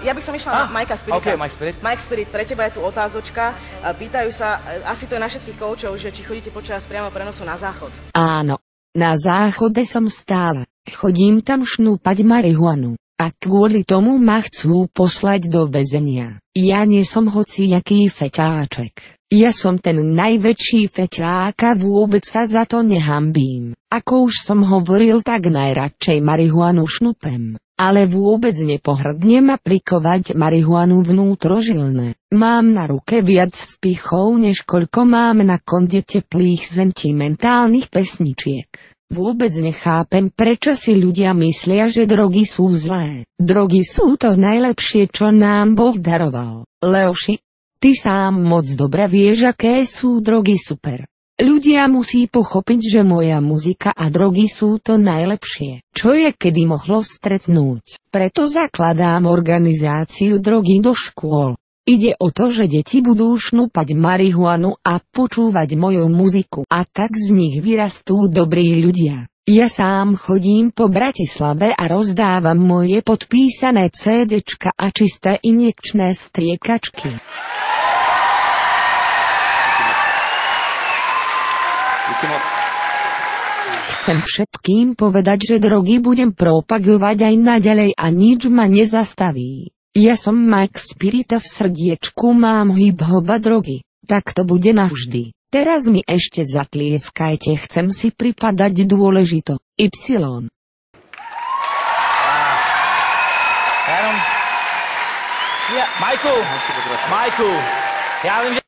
Ja by som išla na Majka Spirita. OK, Mike Spirit. Mike Spirit, pre teba je tu otázočka. Pýtajú sa, asi to je na všetkých koučov, že či chodíte počas priamo prenosu na záchod. Áno, na záchode som stále. Chodím tam šnúpať marihuanu. A kvôli tomu ma chcú poslať do väzenia. Ja nie som hociaký feťáček. Ja som ten najväčší feťák a vôbec sa za to nehambím. Ako už som hovoril, tak najradšej marihuanu šnupem. Ale vôbec nepohrdnem aplikovať marihuanu vnútrožilné. Mám na ruke viac vpichov, než koľko mám na konde teplých sentimentálnych pesničiek. Vôbec nechápem, prečo si ľudia myslia, že drogy sú zlé. Drogy sú to najlepšie, čo nám Boh daroval. Leoši, ty sám moc dobre vieš, aké sú drogy super. Ľudia musí pochopiť, že moja muzika a drogy sú to najlepšie, čo je kedy mohlo stretnúť. Preto zakladám organizáciu Drogy do škôl. Ide o to, že deti budú šnúpať marihuanu a počúvať moju muziku a tak z nich vyrastú dobrí ľudia. Ja sám chodím po Bratislave a rozdávam moje podpísané CDčka a čisté injekčné striekačky. Chcem všetkým povedať, že drogy budem propagovať aj naďalej a nič ma nezastaví. Ja som Mike Spirit a v srdiečku mám hip-hop a drogy. Tak to bude navždy. Teraz mi ešte zatlieskajte, chcem si pripadať dôležito. Y. Majku, ja viem, že